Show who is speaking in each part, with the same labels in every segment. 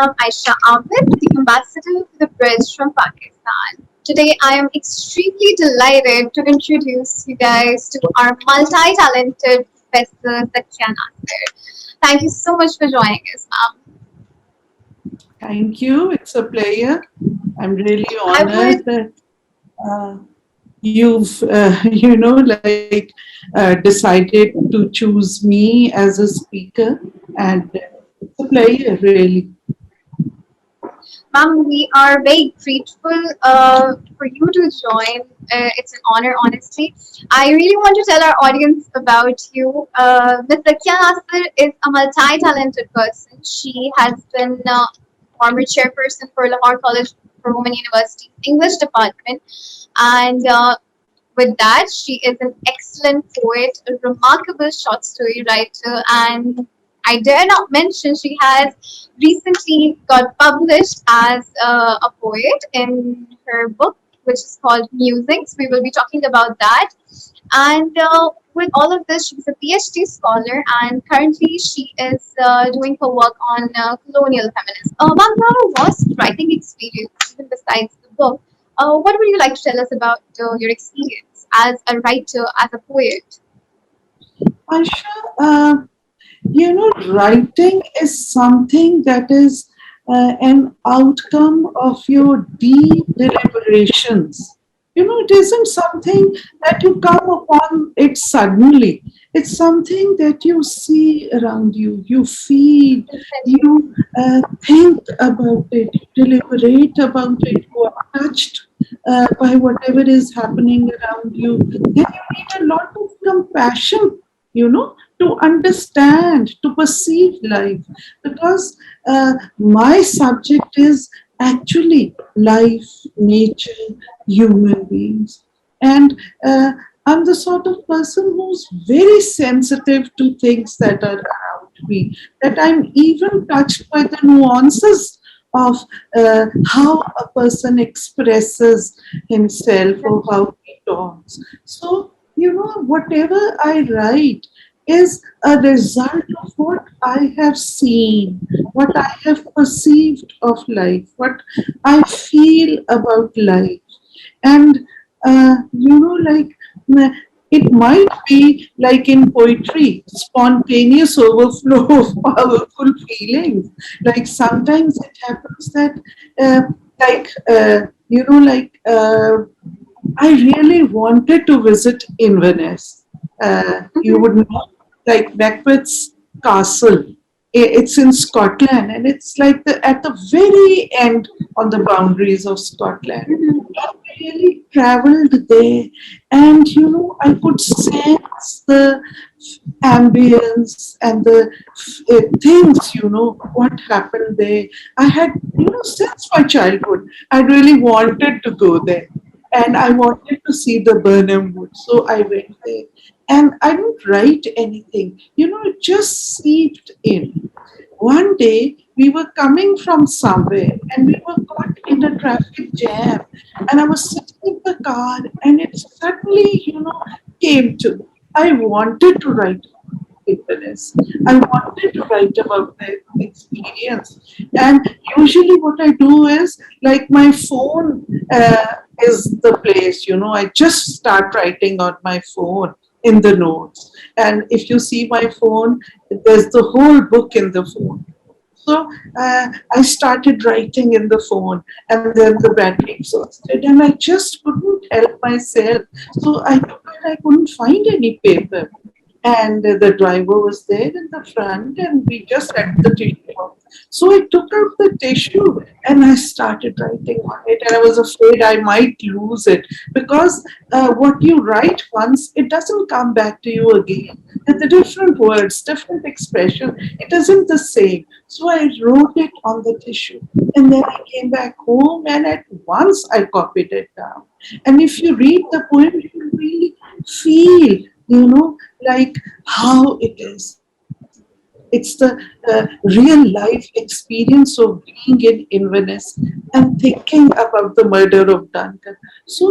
Speaker 1: am Aisha Ahmed, the ambassador for the Bridge from Pakistan. Today, I am extremely delighted to introduce you guys to our multi-talented Professor Zakia Nasir. Thank you so much for joining us, ma'am.
Speaker 2: Thank you. It's a pleasure. I'm really
Speaker 1: I
Speaker 2: honored
Speaker 1: would
Speaker 2: that uh, you've, like decided to choose me as a speaker, and it's a pleasure, really.
Speaker 1: Ma'am, we are very grateful for you to join. It's an honor, honestly. I really want to tell our audience about you. Ms. Zakia Nasir is a multi-talented person. She has been former chairperson for Lahore College for Women University English department, and with that, she is an excellent poet, a remarkable short story writer, and I dare not mention she has recently got published as a poet in her book, which is called Musings. We will be talking about that. And with all of this, she's a PhD scholar, and currently she is doing her work on colonial feminism. Ma'am, you have a vast writing experience, even besides the book. What would you like to tell us about your experience as a writer, as a poet?
Speaker 2: Aisha, writing is something that is an outcome of your deep deliberations. It isn't something that you come upon it suddenly. It's something that you see around you, you feel, you think about it, you deliberate about it, you are touched by whatever is happening around you. And you need a lot of compassion, to understand, to perceive life. Because my subject is actually life, nature, human beings. And I'm the sort of person who's very sensitive to things that are around me, that I'm even touched by the nuances of how a person expresses himself or how he talks. So, whatever I write is a result of what I have seen, what I have perceived of life, what I feel about life. And, like, uh, it might be like in poetry, spontaneous overflow of powerful feelings. Like sometimes it happens that, uh, like, I really wanted to visit Inverness. You would know, like Macbeth's castle. It's in Scotland, and it's like at the very end on the boundaries of Scotland. I really traveled there, and I could sense the ambience and the things, what happened there. I had, since my childhood, I really wanted to go there, and I wanted to see the Burnham Wood. So I went there. And I didn't write anything, it just seeped in. One day we were coming from somewhere and we were caught in a traffic jam. And I was sitting in the car and it suddenly, came to me. I wanted to write Inverness. I wanted to write about the experience. And usually, what I do is like my phone is the place, I just start writing on my phone in the notes. And if you see my phone, there's the whole book in the phone. So I started writing in the phone, and then the battery exhausted, and I just couldn't help myself. So I took it, I couldn't find any paper, and the driver was there in the front, and we just had the tissue box. So I took out the tissue and I started writing on it, and I was afraid I might lose it because what you write once, it doesn't come back to you again. The different words, different expression, it isn't the same. So I wrote it on the tissue, and then I came back home, and at once I copied it down. And if you read the poem, you will really feel, like how it is. It's the real life experience of being in Inverness and thinking about the murder of Duncan. So,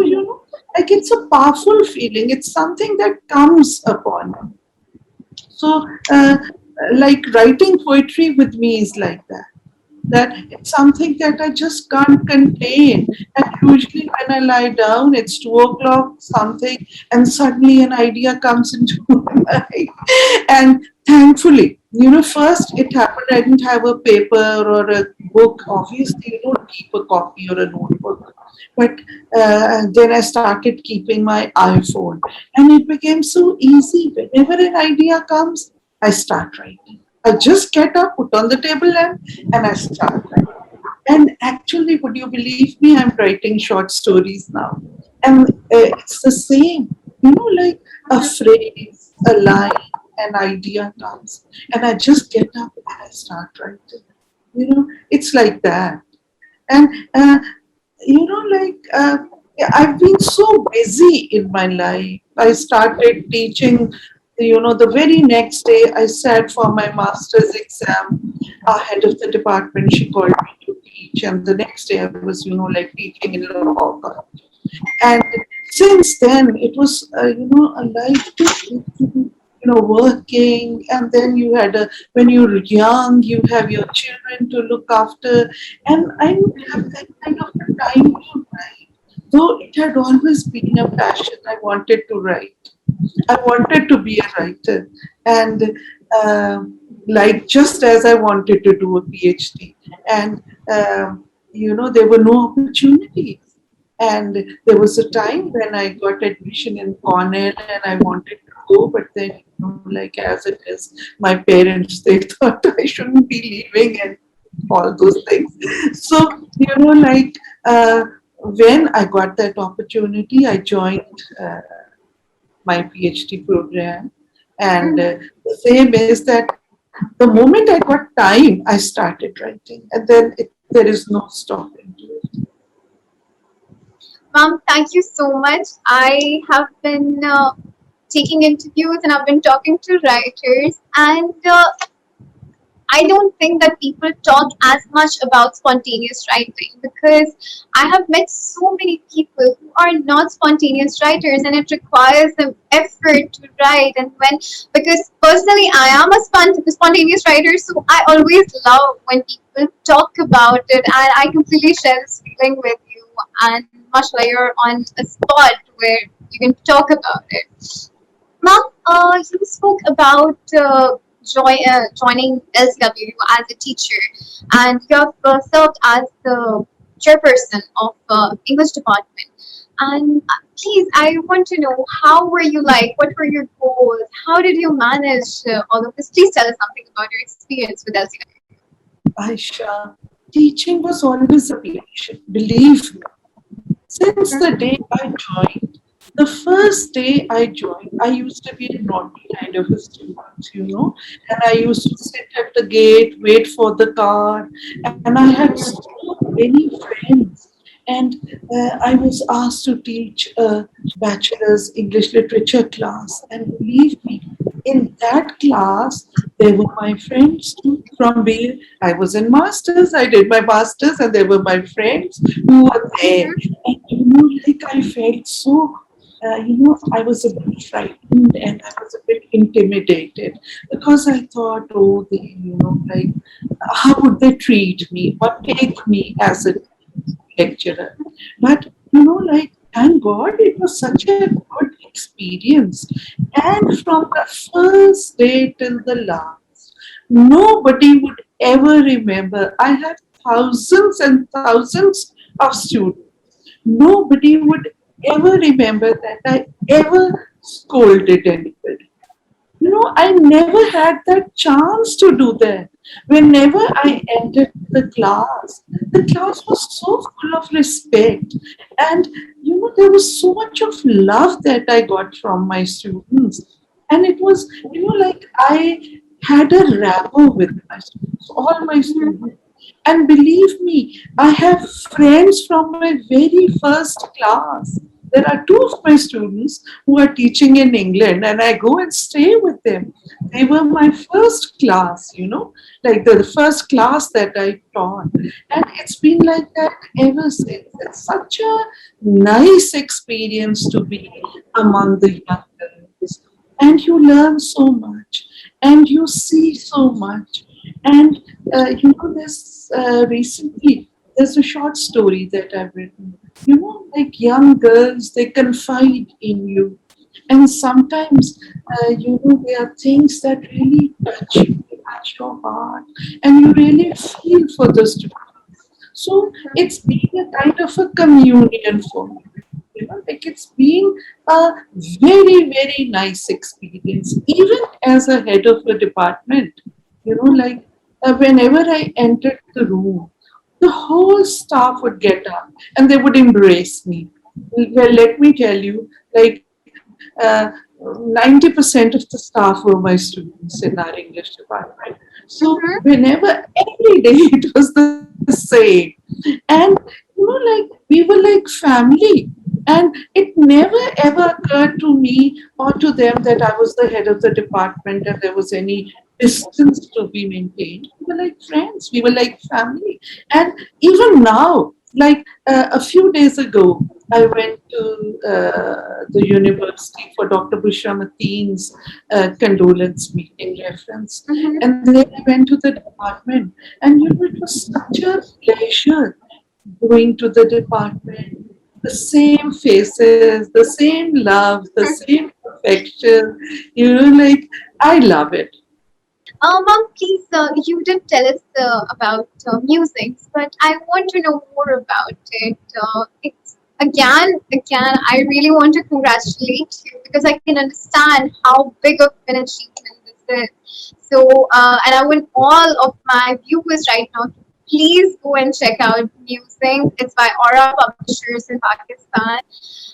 Speaker 2: like it's a powerful feeling. It's something that comes upon you. So, like writing poetry with me is like that. that it's something that I just can't contain. And usually when I lie down, it's 2 o'clock something, and suddenly an idea comes into my mind. And thankfully, first it happened, I didn't have a paper or a book. Obviously, you don't keep a copy or a notebook. But then I started keeping my iPhone, and it became so easy. Whenever an idea comes, I start writing. I just get up, put on the table lamp, and I start writing. And actually, would you believe me? I'm writing short stories now. And it's the same, like a phrase, a line, an idea comes. And I just get up and I start writing. It's like that. And, yeah, I've been so busy in my life. I started teaching, the very next day I sat for my master's exam. Our head of the department, she called me to teach. And the next day I was, like teaching in Lahore. And since then, it was, a life to, working. And then when you're young, you have your children to look after. And I don't have that kind of a time to write. Though it had always been a passion, I wanted to write. I wanted to be a writer. And like just as I wanted to do a PhD. And, there were no opportunities. And there was a time when I got admission in Cornell and I wanted to go, but then, like as it is, my parents, they thought I shouldn't be leaving and all those things. So, when I got that opportunity, I joined my PhD program. And the same is that the moment I got time, I started writing. And then there is no stopping to it.
Speaker 1: Ma'am, thank you so much. I have been taking interviews and I've been talking to writers, and I don't think that people talk as much about spontaneous writing, because I have met so many people who are not spontaneous writers, and it requires them effort to write. And because personally I am a spontaneous writer, so I always love when people talk about it, and I completely share this feeling with you. And much like you're on a spot where you can talk about it. Ma'am, you spoke about joining LCWU as a teacher, and you have served as the chairperson of English department. And please, I want to know, how were you like? What were your goals? How did you manage all of this? Please tell us something about your experience with LCWU.
Speaker 2: Aisha, teaching was always a passion, believe me. Since the day I joined, the first day I joined, I used to be a naughty kind of a student, and I used to sit at the gate, wait for the car, and I had so many friends. And I was asked to teach a bachelor's English literature class, and believe me, in that class, they were my friends too, from where I was in masters. I did my masters, and they were my friends who were there. And like I felt so. I was a bit frightened and I was a bit intimidated because I thought, oh, like, how would they treat me or take me as a lecturer? But, like, thank God it was such a good experience. And from the first day till the last, nobody would ever remember. I had thousands and thousands of students. Nobody would ever remember that I ever scolded anybody. I never had that chance to do that. Whenever I entered the class was so full of respect. And, there was so much of love that I got from my students. And it was, like I had a rapport with my students, all my students. And believe me, I have friends from my very first class. There are two of my students who are teaching in England, and I go and stay with them. They were my first class, like the first class that I taught. And it's been like that ever since. It's such a nice experience to be among the young girls. And you learn so much, and you see so much. And this recently, there's a short story that I've written. Like young girls, they confide in you, and sometimes, there are things that really touch you, touch your heart, and you really feel for the story. So it's been a kind of a communion for me. Like it's been a very, very nice experience. Even as a head of a department, like whenever I entered the room, the whole staff would get up and they would embrace me. Well, let me tell you, like 90% of the staff were my students in our English department. So
Speaker 1: Mm-hmm.
Speaker 2: whenever, every day it was the same. And like we were like family. And it never ever occurred to me or to them that I was the head of the department and there was any distance to be maintained. We were like friends, we were like family. And even now, like a few days ago, I went to the university for Dr. Bushra Mateen's condolence meeting reference.
Speaker 1: Mm-hmm.
Speaker 2: And then I went to the department, and it was such a pleasure going to the department. The same faces, the same love, the same affection. Like I love it.
Speaker 1: Mom, please, you did tell us about music, but I want to know more about it. It's again, I really want to congratulate you because I can understand how big of an achievement this is. So, and I want all of my viewers right now to please go and check out music. It's by Aura Publishers in Pakistan.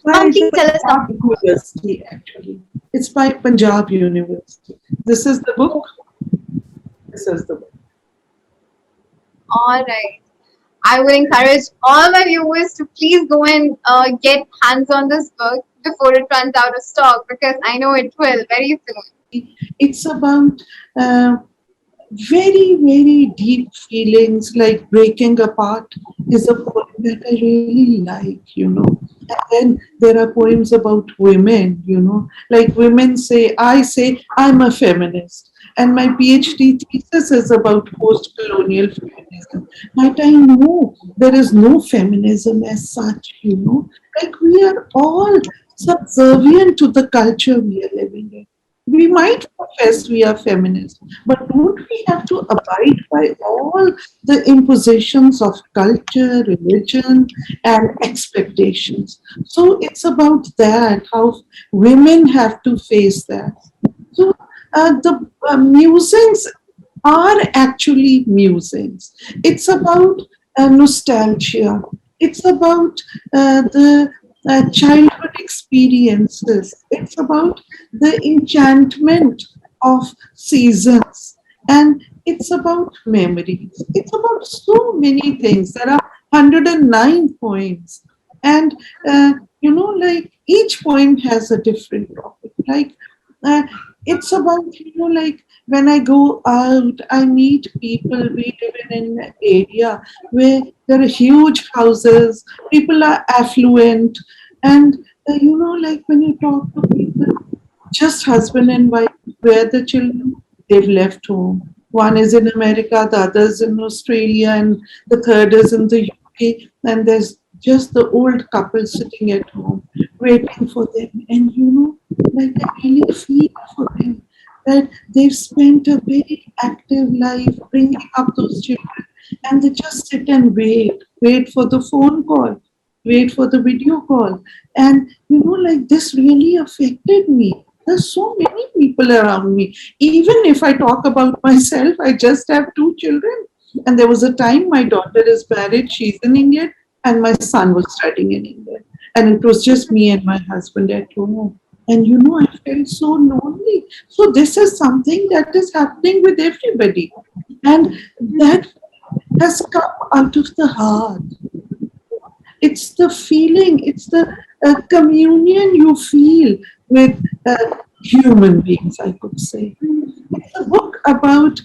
Speaker 1: Mom,
Speaker 2: By
Speaker 1: please
Speaker 2: the
Speaker 1: tell us
Speaker 2: Punjab
Speaker 1: something more.
Speaker 2: University, actually. It's by Punjab University. This is the book. This is the book.
Speaker 1: All right. I would encourage all my viewers to please go and get hands on this book before it runs out of stock because I know it will very soon.
Speaker 2: It's about uh, very, very deep feelings like breaking apart is a poem that I really like. And then there are poems about women, like women say, I say, I'm a feminist. And my PhD thesis is about post colonial feminism. But I know there is no feminism as such. Like we are all subservient to the culture we are living in. We might profess we are feminists, but don't we have to abide by all the impositions of culture, religion, and expectations? So it's about that, how women have to face that. So the musings are actually musings. It's about nostalgia. It's about the childhood experiences. It's about the enchantment of seasons. And it's about memories. It's about so many things. There are 109 poems. And, like each poem has a different topic. Like, uh, it's about, like when I go out, I meet people. We live in an area where there are huge houses, people are affluent, and like when you talk to people, just husband and wife, where the children, they've left home. One is in America, the other is in Australia, and the third is in the UK, and there's just the old couple sitting at home waiting for them. And like I really feel for them that they've spent a very active life bringing up those children, and they just sit and wait for the phone call, wait for the video call. And like this really affected me. There's so many people around me. Even if I talk about myself, I just have two children. And there was a time my daughter is married, she's in England, and my son was studying in England. And it was just me and my husband at home. And I felt so lonely. So this is something that is happening with everybody. And that has come out of the heart. It's the feeling, it's the communion you feel with human beings, I could say. It's a book about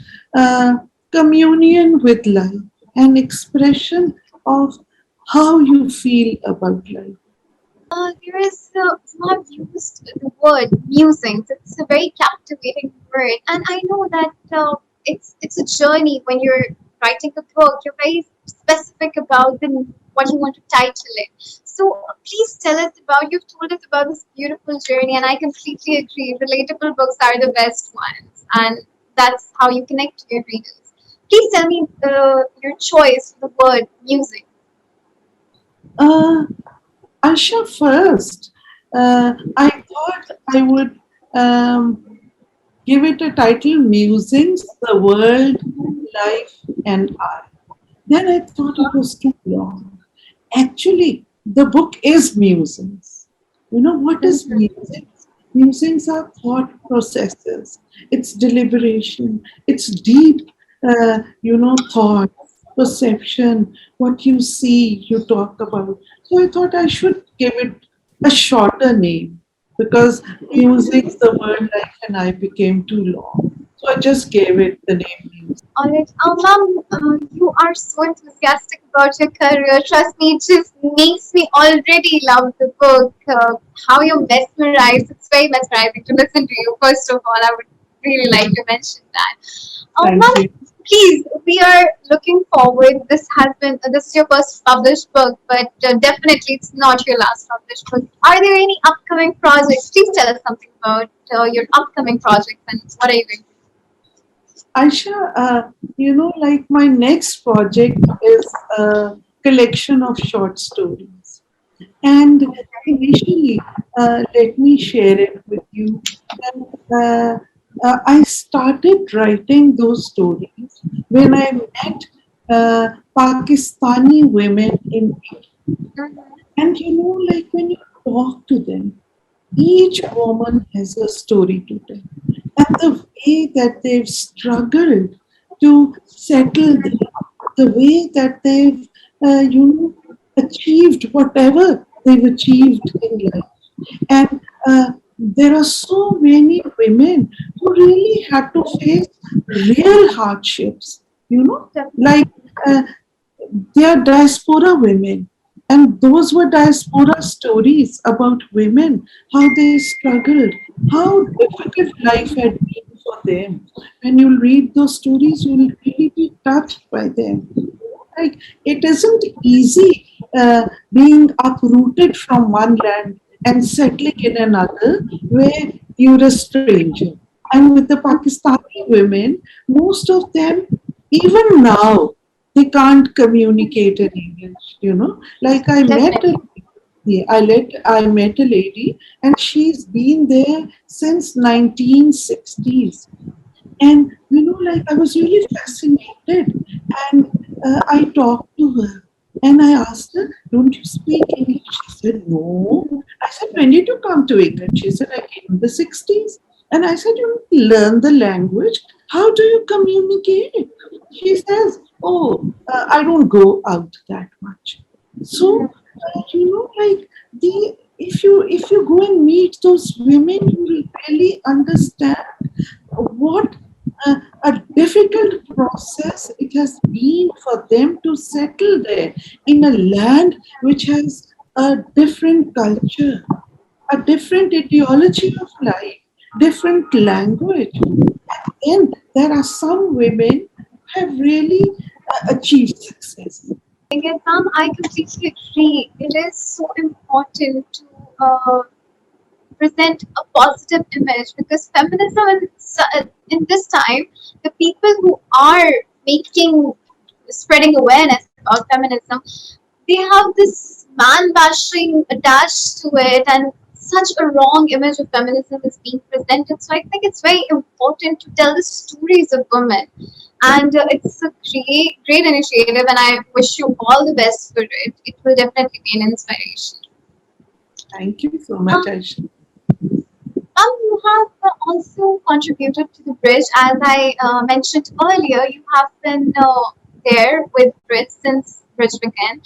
Speaker 2: communion with life, an expression of how you feel about life.
Speaker 1: There is, you have used the word musings. It's a very captivating word, and I know that it's a journey. When you're writing a book, you're very specific about what you want to title it. So please tell us about. You've told us about this beautiful journey, and I completely agree. Relatable books are the best ones, and that's how you connect to your readers. Please tell me your choice for the word music.
Speaker 2: Uh, Asha, first, I thought I would give it a title, Musings, the World, Life, and I. Then I thought it was too long. Actually, the book is musings. You know what is musings? Musings are thought processes. It's deliberation. It's deep, thought, perception. What you see, you talk about. So I thought I should give it a shorter name because musings, the word life and I became too long. So I just gave it the name music.
Speaker 1: All right. Ma'am, you are so enthusiastic about your career. Trust me, it just makes me already love the book. How you're mesmerized. It's very mesmerizing to listen to you. First of all, I would really like to mention that.
Speaker 2: Thank
Speaker 1: Ma'am,
Speaker 2: you.
Speaker 1: please, we are looking forward. This is your first published book, but definitely it's not your last published book. Are there any upcoming projects? Please tell us something about your upcoming projects and what are you going to
Speaker 2: Aisha, like my next project is a collection of short stories. And initially, let me share it with you. And, I started writing those stories when I met Pakistani women in India.
Speaker 1: do?
Speaker 2: And like when you talk to them, each woman has a story to tell. And the way that they've struggled to settle there, the way that they've, achieved whatever they've achieved in life. And there are so many women who really had to face real hardships, like uh, they are diaspora women. And those were diaspora stories about women, how they struggled, how difficult life had been for them. When you read those stories, you will really be touched by them. Like, it isn't easy being uprooted from one land and settling in another where you're a stranger. And with the Pakistani women, most of them, even now, they can't communicate in English. Like
Speaker 1: Definitely.
Speaker 2: I met a lady, and she's been there since 1960s. And like I was really fascinated, and I talked to her, and I asked her, "Don't you speak English?" She said, "No." I said, "When did you come to England?" She said, "I came in the 60s." And I said, "You learn the language. How do you communicate?" She says, "Oh, I don't go out that much." So, like the if you go and meet those women, you will really understand what a difficult process it has been for them to settle there in a land which has a different culture, a different ideology of life, different language. And there are some women who have really achieved success.
Speaker 1: Yes, ma'am, I completely agree. It is so important to present a positive image because feminism in this time, the people who are making spreading awareness about feminism, they have this man bashing attached to it, and such a wrong image of feminism is being presented. So I think it's very important to tell the stories of women, and it's a great initiative, and I wish you all the best for it. It will definitely be an inspiration.
Speaker 2: Thank you so much, Aisha.
Speaker 1: You have also contributed to the bridge. As I mentioned earlier, you have been there with Bridge since Bridge began.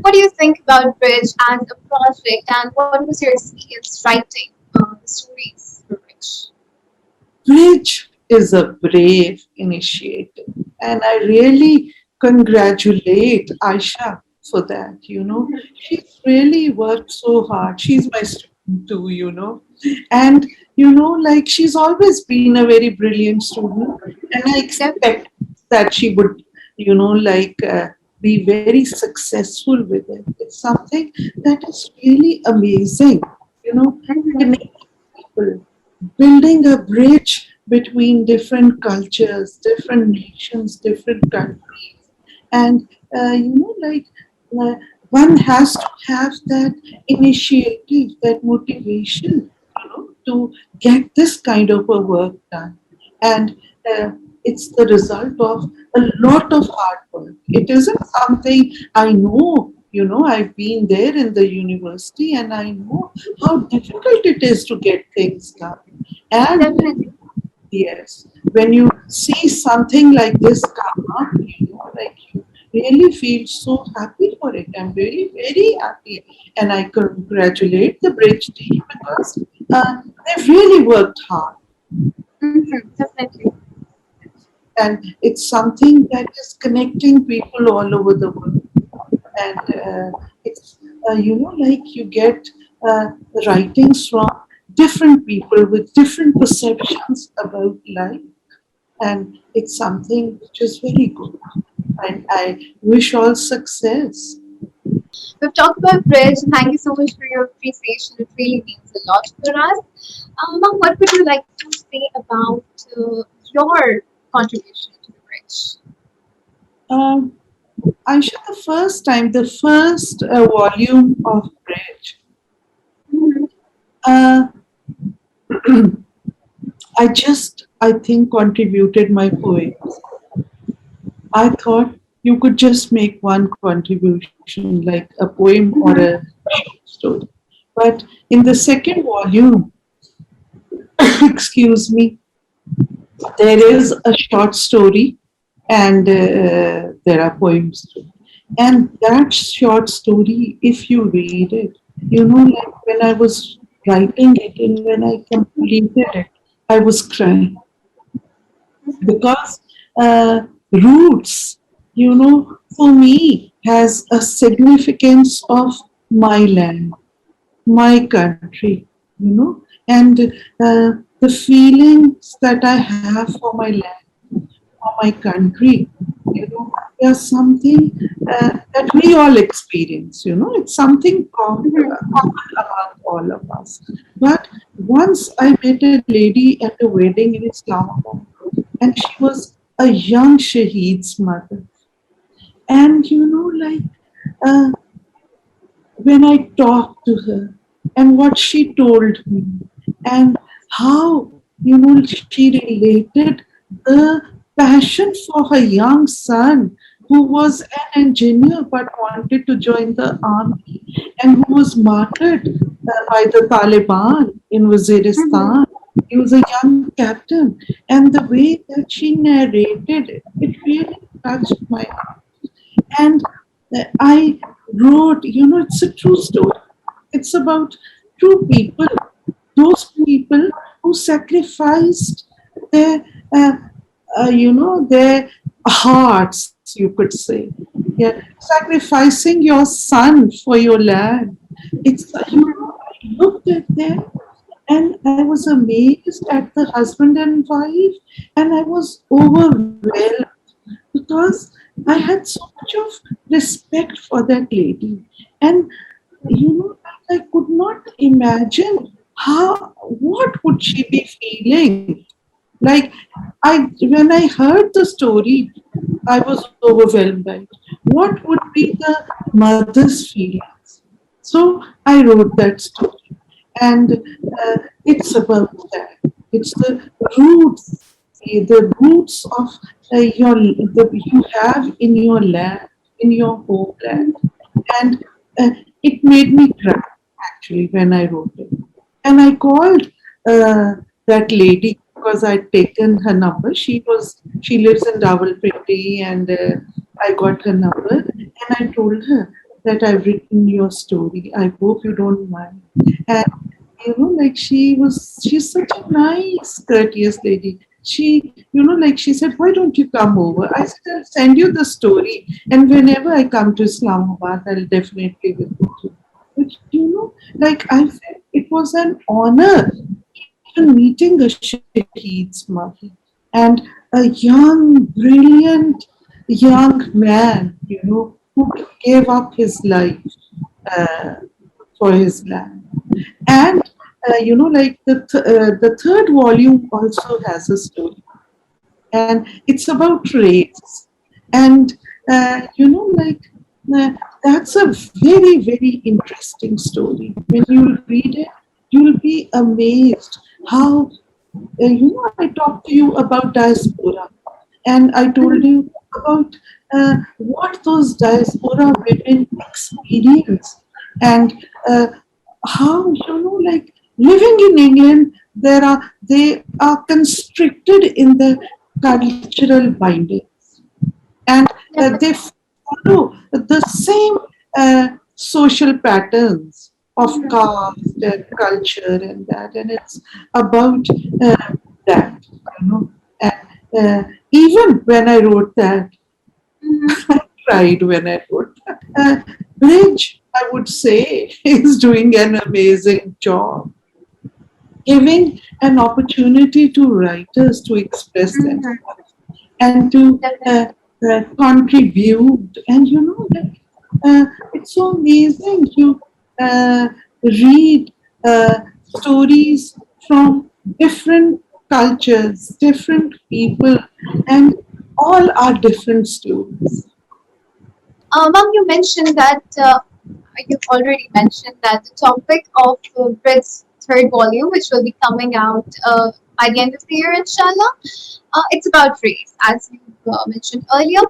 Speaker 1: What do you think about Bridge as a project, and what was your experience writing the stories for Bridge?
Speaker 2: Bridge is a brave initiative, and I really congratulate Aisha for that. She's really worked so hard. She's my student too. And like she's always been a very brilliant student, and I
Speaker 1: Definitely.
Speaker 2: expect that she would, be very successful with it. It's something that is really amazing, you know,
Speaker 1: Mhm.
Speaker 2: connecting people, building a bridge between different cultures, different nations, different countries. And, uh, one has to have that initiative, that motivation, to get this kind of a work done. And uh, it's the result of a lot of hard work. It isn't something I know. I've been there in the university and I know how difficult it is to get things done. And
Speaker 1: Definitely.
Speaker 2: yes, when you see something like this come up, like you really feel so happy for it. I'm really very happy, and I congratulate the Bridge team because they've really worked hard,
Speaker 1: Definitely.
Speaker 2: and it's something that is connecting people all over the world. And it's like you get uh, writings from different people with different perceptions about life, and it's something which is very good. And I wish all success.
Speaker 1: We've talked about Bridge. Thank you so much for your appreciation. It really means a lot for us. Now, what would you like to say about your contribution to the Bridge?
Speaker 2: Um, I share the first volume of Bridge.
Speaker 1: Mhm.
Speaker 2: Uh, I think, contributed my poems. I thought you could just make one contribution, like a poem or a
Speaker 1: Mhm.
Speaker 2: short story. But in the second volume, excuse me, there is a short story and there are poems too. And that short story, if you read it, like when I was writing it and when I completed it, I was crying because roots, for me, has a significance of my land, my country, and the feelings that I have for my land, for my country, there's something that we all experience, it's something common among all of us. But once I met a lady at a wedding in Islamabad, and she was a young Shaheed's mother. And, uh, when I talked to her and what she told me and how she related the passion for her young son who was an engineer but wanted to join the army and who was martyred by the Taliban in
Speaker 1: Mhm.
Speaker 2: Waziristan. He was a young captain, and the way that she narrated it, it really touched my heart. And I wrote, it's a true story. It's about true people, those people who sacrificed their, their hearts, you could say. Yeah, sacrificing your son for your land. I looked at them and I was amazed at the husband and wife, and I was overwhelmed because I had so much of respect for that lady. And I could not imagine how what would she be feeling. Like when I heard the story, I was overwhelmed by it. What would be the mother's feelings? So I wrote that story, and it's about that. It's the roots of you have in your land, in your homeland, and it made me cry actually when I wrote it. And I called that lady because I'd taken her number. She lives in Rawalpindi, and I got her number, and I told her that I've written your story. I hope you don't mind. And like she's such a nice, courteous lady. Like she said, why don't you come over? I said, I'll send you the story, and whenever I come to Islamabad, I'll definitely visit you. But like I said, it was an honor even meeting a Shahid's mother and a young, brilliant young man, who gave up his life uh, for his land. And like the third volume also has a story, and it's about race. And like uh, that's a very, very interesting story. When you read it, you'll be amazed how I talked to you about diaspora, and I told you about what those diaspora women experience, and uh, how like living in England, they are constricted in the cultural bindings, and they
Speaker 1: Definitely.
Speaker 2: follow the same social patterns of
Speaker 1: Mhm.
Speaker 2: caste and culture and that, and it's about that, you know. And even when I wrote that,
Speaker 1: Mhm.
Speaker 2: I cried when I wrote that. Bridge, I would say, is doing an amazing job, giving an opportunity to writers to express
Speaker 1: Mhm.
Speaker 2: themselves and to
Speaker 1: Definitely.
Speaker 2: contribute. And it's so amazing. You read stories from different cultures, different people, and all are different stories.
Speaker 1: Ma'am, you mentioned that you've already mentioned that the topic of Brid's third volume, which will be coming out by the end of the year, inshallah, it's about race, as you mentioned earlier.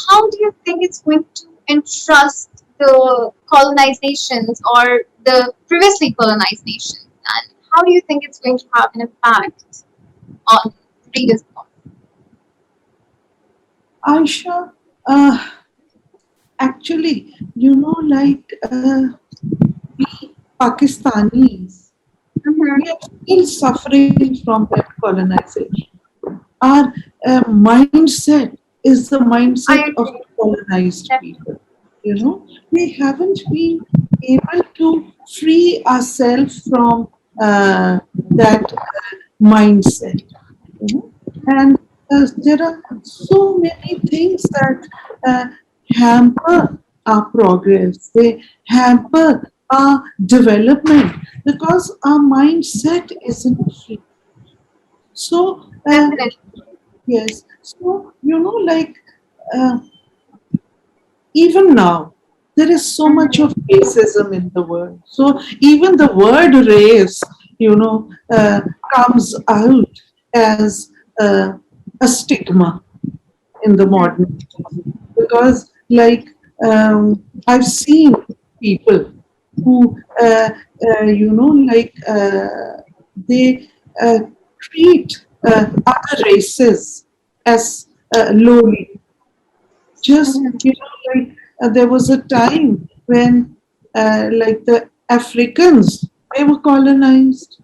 Speaker 1: How do you think it's going to entrust the colonized nations or the previously colonized nations? And how do you think it's going to have an impact on readers?
Speaker 2: Aisha, actually, like we Pakistanis, we
Speaker 1: Mm-hmm.
Speaker 2: are still suffering from that colonization. Our mindset is the mindset
Speaker 1: I
Speaker 2: of the
Speaker 1: agree.
Speaker 2: colonized
Speaker 1: Definitely.
Speaker 2: people. We haven't been able to free ourselves from that mindset. And there are so many things that uh, hamper our progress. They hamper our development because our mindset isn't free. So,
Speaker 1: Definitely.
Speaker 2: yes. So, like uh, even now, there is so much of
Speaker 1: Mm-hmm.
Speaker 2: racism in the world. So, even the word race, comes out as a stigma in the modern
Speaker 1: Mm-hmm.
Speaker 2: times. Because, like, I've seen people who, they treat other races as lowly. Just,
Speaker 1: Mm-hmm.
Speaker 2: there was a time when, like, the Africans, they were colonized,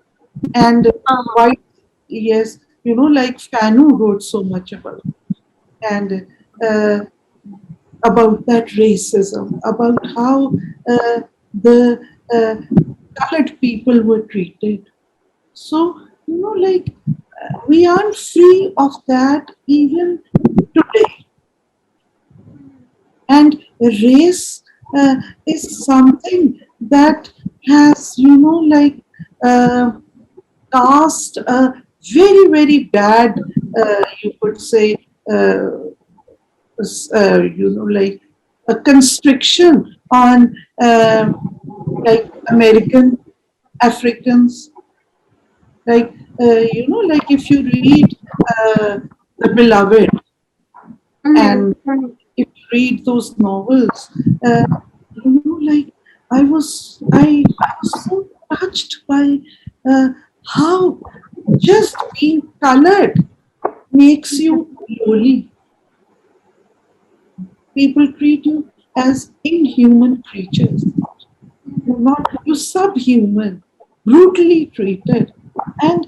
Speaker 2: and
Speaker 1: Uh-huh.
Speaker 2: white, yes, like Fanu wrote so much about, and uh, about that racism, about how the colored people were treated. So, we aren't free of that even today. And race is something that has, cast a very, very bad, you could say, uh, like a constriction on like American Africans. Like, like if you read The Beloved, and
Speaker 1: Mm-hmm.
Speaker 2: if you read those novels, uh, like I was so touched by uh, how just being colored makes you lowly. People treat you as inhuman creatures. You're not, you're subhuman, brutally treated. And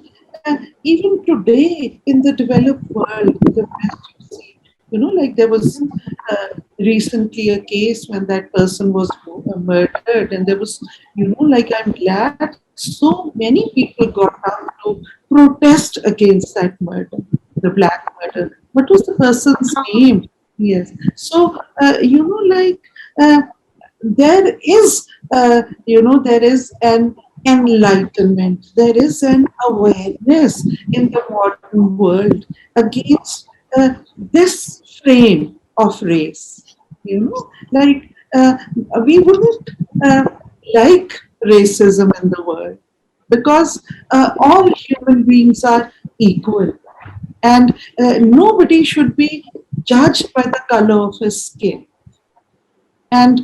Speaker 2: even today in the developed world, in the West, you see, like there was recently a case when that person was murdered, and there was, like, I'm glad so many people got out to protest against that murder, the black murder. What was the person's name? Yes. So, like, uh, there is an enlightenment, there is an awareness in the modern world against this frame of race. Like, we wouldn't uh, like racism in the world, because all human beings are equal, and nobody should be judged by the color of his skin. And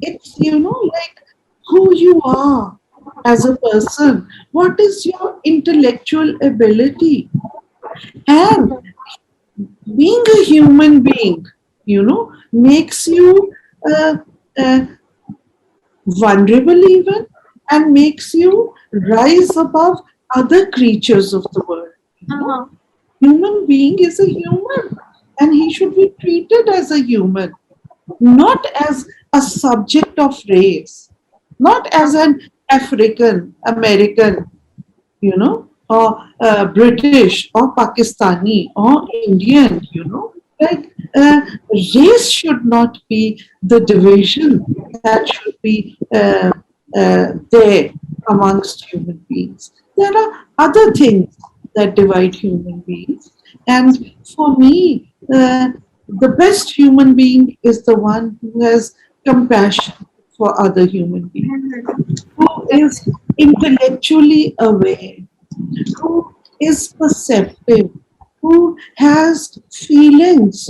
Speaker 2: it's, like, who you are as a person, what is your intellectual ability, and being a human being, makes you uh, uh, vulnerable even, and makes you rise above other creatures of the world.
Speaker 1: Uh-huh.
Speaker 2: Human being is a human, and he should be treated as a human, not as a subject of race, not as an African American, or British or Pakistani or Indian, like, race should not be the division that should be there amongst human beings. There are other things that divide human beings, and for me, the best human being is the one who has compassion for other human beings, who is intellectually aware, who is perceptive, who has feelings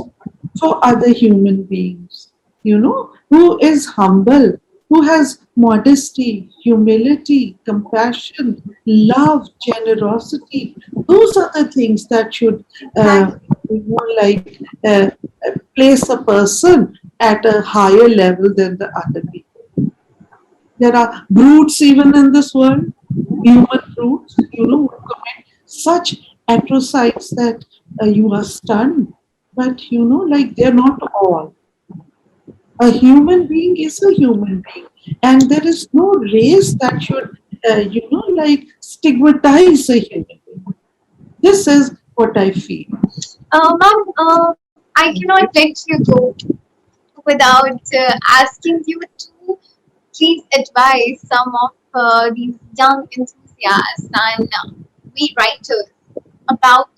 Speaker 2: for other human beings, who is humble, who has modesty, humility, compassion, love, generosity. Those are the things that should, like, place a person at a higher level than the other people. There are brutes even in this world, human brutes, who commit such atrocities that you are stunned. But, like, they're not all. A human being is a human being, and there is no race that should, like, stigmatize a human being. This is what I feel.
Speaker 1: Ma'am, I cannot let you go without asking you to please advise some of these young enthusiasts and we writers about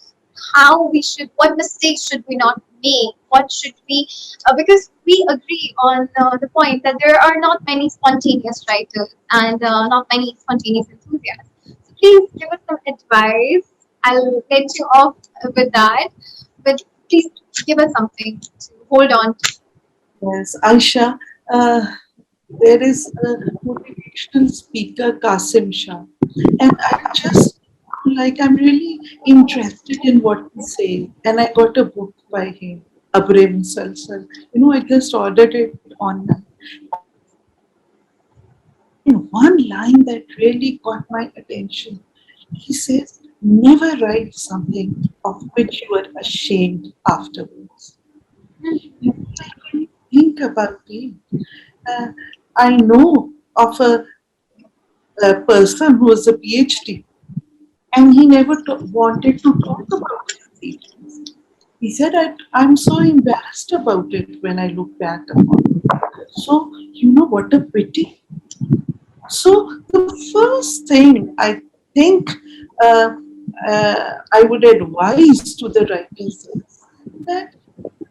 Speaker 1: how we should, what mistakes should we not make, what should we, because we agree on the point that there are not many spontaneous writers and not many spontaneous enthusiasts. So please give us some advice. I'll let you off with that, but please give us something to hold on to.
Speaker 2: Yes, Aisha, uh, there is a motivational speaker, Kasim Shah, and I'm really interested in what he says, and I got a book by him, Abre Musalsal. I just ordered it online. And one line that really caught my attention, he says, never write something of which you are ashamed afterwards. Like, when you think about it, uh, I know of a person who was a PhD, and he never wanted to talk about his thesis. He said, I'm so embarrassed about it when I look back upon it. So, what a pity. So, the first thing I think I would advise to the writers is that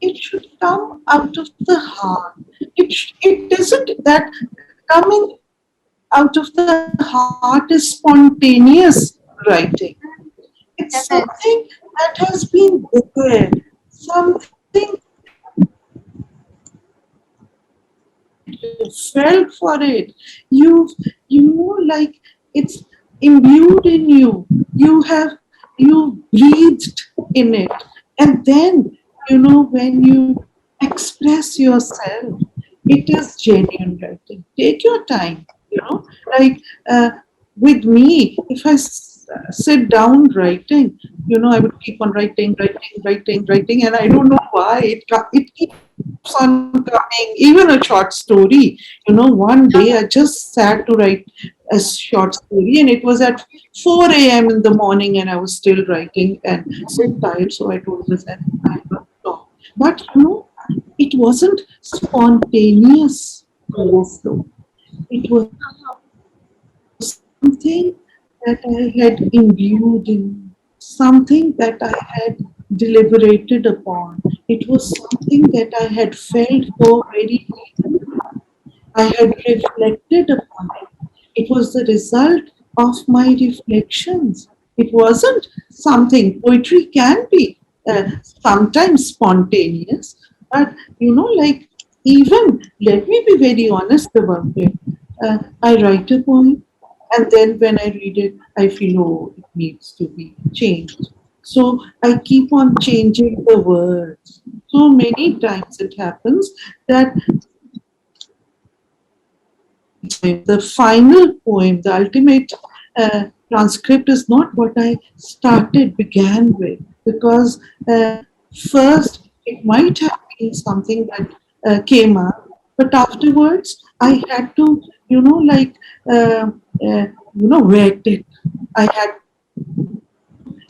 Speaker 2: it should come out of the heart. It isn't that coming out of the heart is spontaneous writing. It's something
Speaker 1: Definitely.
Speaker 2: that has been prepared, something that you lived it, you felt for it, like, it's imbued in you. You breathed in it, and then, when you express yourself, it is genuine writing. Take your time, like, uh, with me, if I sit down writing, I would keep on writing, writing, writing, writing, and I don't know why it keeps on coming, even a short story. One day I just sat to write a short story, and it was at 4 a.m. in the morning, and I was still writing and so tired. So I told myself, I will stop. But it wasn't spontaneous overflow. It was something that I had imbued in, something that I had deliberated upon. It was something that I had felt for very deep. I had reflected upon it. It was the result of my reflections. It wasn't something, poetry can be sometimes spontaneous, but like, even, let me be very honest about it. I write a poem, and then when I read it, I feel, oh, it needs to be changed. So I keep on changing the words. So many times it happens that the final poem, the ultimate transcript is not what I began with, because first it might have been something that came up, but afterwards I had to, like, vet it. I had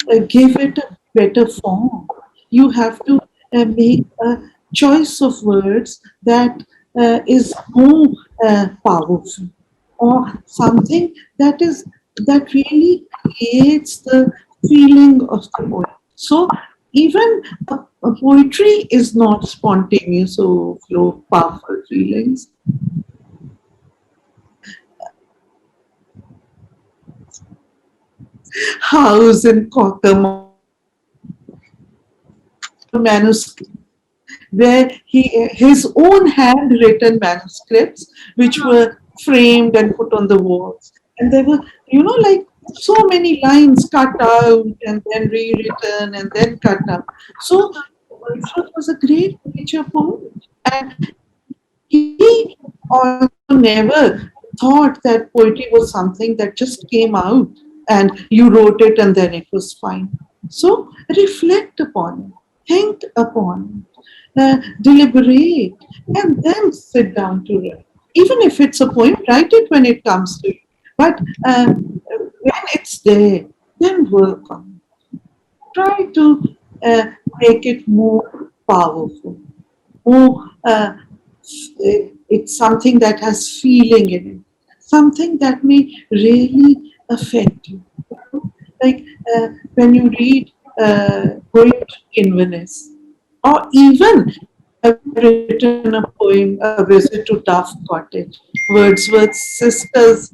Speaker 2: to give it a better form. You have to make a choice of words that is more powerful, or something that really creates the feeling of the poem. So even a poetry is not spontaneous or flow of powerful feelings. House in Cockermouth manuscript, where his own handwritten manuscripts, which were framed and put on the walls, and there were, like, so many lines cut out and then rewritten and then cut out. So Wordsworth was a great nature poet, and he also never thought that poetry was something that just came out and you wrote it and then it was fine. So reflect upon it, think upon it, deliberate, and then sit down to write. Even if it's a poem, write it when it comes to you. But when it's there, then work on it. Try to uh, make it more powerful, more it's something that has feeling in it, something that may really affect you. Like when you read Poet in Venice, or even I've written a poem, A Visit to Duff Cottage, Wordsworth's sister's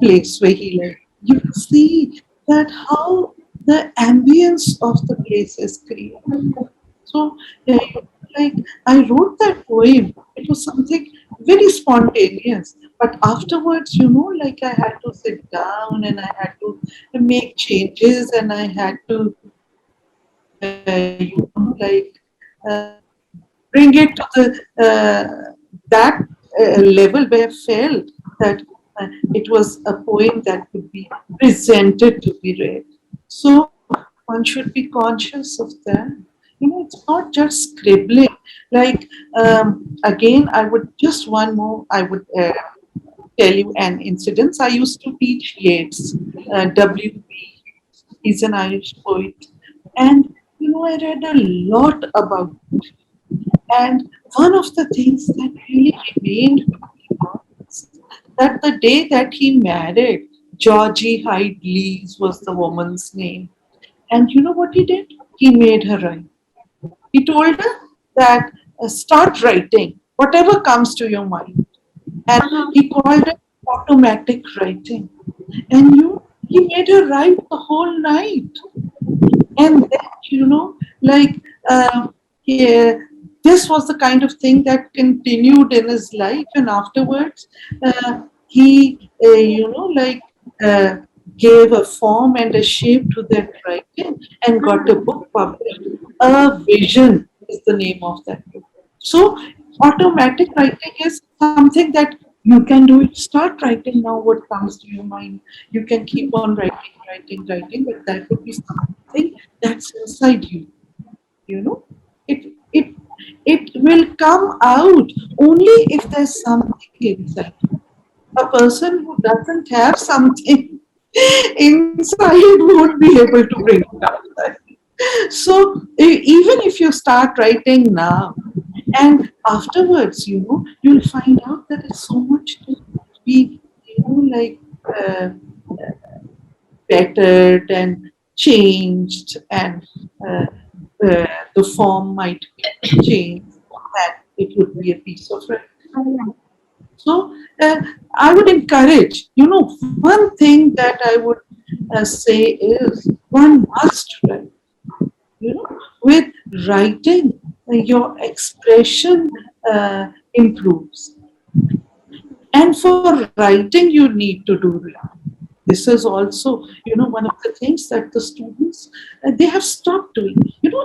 Speaker 2: place where he lived. You can see that how the ambience of the place is created. So, like, I wrote that poem. It was something very spontaneous. But afterwards, like, I had to sit down and I had to make changes, and I had to, like, bring it to the that level where I felt that it was a poem that could be presented to be read. So one should be conscious of that. It's not just scribbling. Like, again, I would just one more. I would tell you an incident. I used to teach Yeats, W.B. He's an Irish poet, and I read a lot about him. And one of the things that really remained with me was that the day that he married, Georgie Hyde Lees was the woman's name. And you know what he did? He made her write. He told her that start writing, whatever comes to your mind. And he called it automatic writing. And he made her write the whole night. And then, like, yeah, this was the kind of thing that continued in his life, and afterwards he like, uh, gave a form and a shape to that writing and got a book published. A Vision is the name of that book. So automatic writing is something that you can do it. Start writing now what comes to your mind. You can keep on writing, but that would be something that's inside you. You know, it. It will come out only if there's something inside. A person who doesn't have something inside won't be able to bring it out. So even if you start writing now and afterwards, you'll find out that there's so much to be, uh, bettered and changed, and uh, the form might be changed, and it would be a piece of writing. So I would encourage, one thing that I would say is one must write. With writing, your expression improves. And for writing, you need to do reading. This is also, one of the things that the students, they have stopped doing.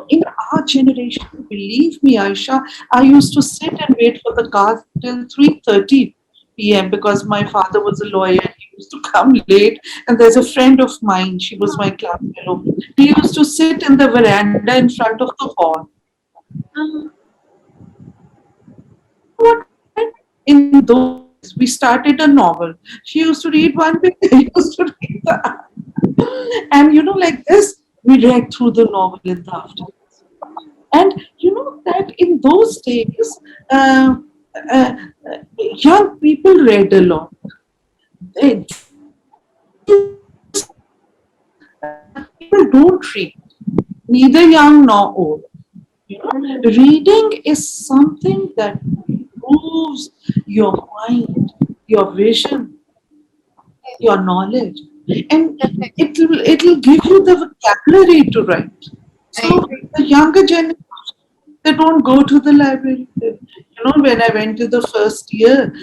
Speaker 2: In our generation, believe me, Aisha, I used to sit and wait for the car till 3:30 p.m. because my father was a lawyer. He used to come late, and there's a friend of mine. She was my class fellow. He used to sit in the veranda in front of the hall. What we did in those days, we started a novel. She used to read one bit, I used to read the other. And like this, we read through the novel in the afternoon. And that in those days, uh, uh, young people read a lot. These days, people don't read, neither young nor old. Reading is something that improves your mind, your vision, your knowledge, and
Speaker 1: Definitely.
Speaker 2: it'll give you the vocabulary to write.
Speaker 1: I
Speaker 2: So
Speaker 1: agree.
Speaker 2: the younger generation, they don't go to the library. When I went to the first year,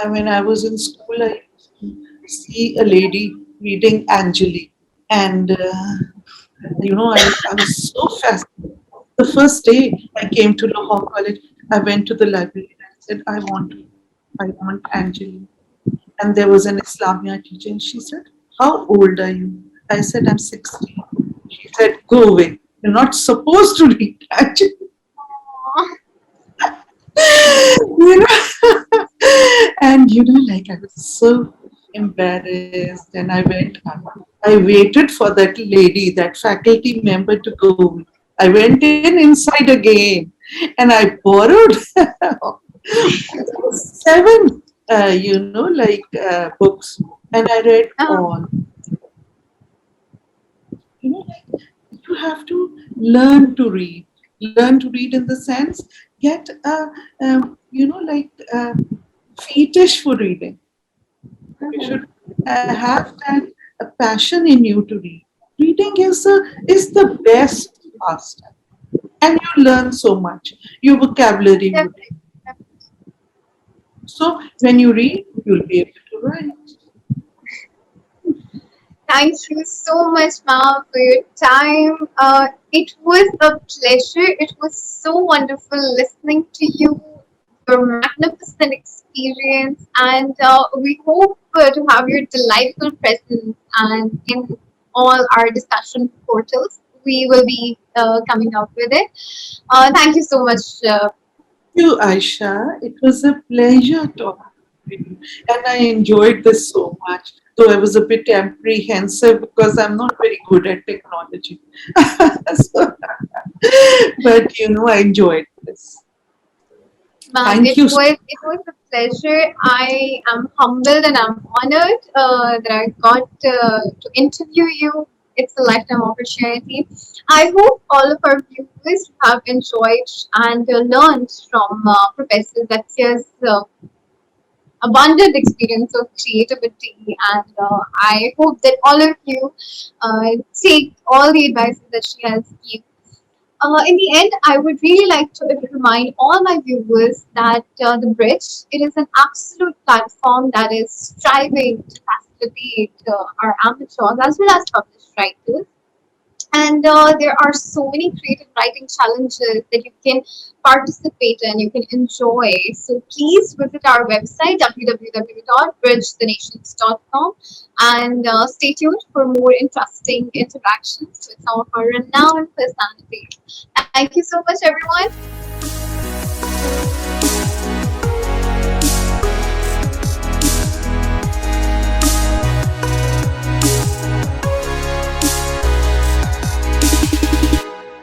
Speaker 2: when I was in school, I used to see a lady reading Angeli, and I was so fascinated. The first day I came to Lahore College, I went to the library and I said, I want Angeli. And there was an Islamia teacher, and she said, how old are you? I said, I'm 16. She said, go away. You're not supposed to read Angeli.
Speaker 1: Aw.
Speaker 2: you know, and like I was so embarrassed, and I went up. I waited for that lady, that faculty member to go. I went in inside again, and I borrowed seven, books, and I read
Speaker 1: Um,
Speaker 2: all. Like you have to learn to read. Learn to read in the sense, get a, fetish for reading. You should have that passion in you to read. Reading is the best pastime, and you learn so much. Your vocabulary would.
Speaker 1: definitely.
Speaker 2: So when you read, you'll be able to write.
Speaker 1: Thank you so much, ma'am, for your time. It was a pleasure. It was so wonderful listening to you, your magnificent experience, and we hope to have your delightful presence and in all our discussion portals. We will be coming up with it. Thank you so much.
Speaker 2: You, Aisha. It was a pleasure talking to you, and I enjoyed this so much. Though I was a bit apprehensive because I'm not very good at technology. So, but I enjoyed this.
Speaker 1: Ma'am,
Speaker 2: Thank you.
Speaker 1: it was a pleasure. I am humbled and I'm honored that I got to interview you. It's a lifetime opportunity. I hope all of our viewers have enjoyed and learned from Professor Zakia's abundant experience of creativity, and I hope that all of you take all the advices that she has given. In the end, I would really like to remind all my viewers that the Bridge, it is an absolute platform that is striving to facilitate our amateurs as well as published writers. And there are so many creative writing challenges that you can participate in, you can enjoy. So please visit our website www.bridgethenations.com and stay tuned for more interesting interactions with some of our renowned personalities. Thank you so much, everyone.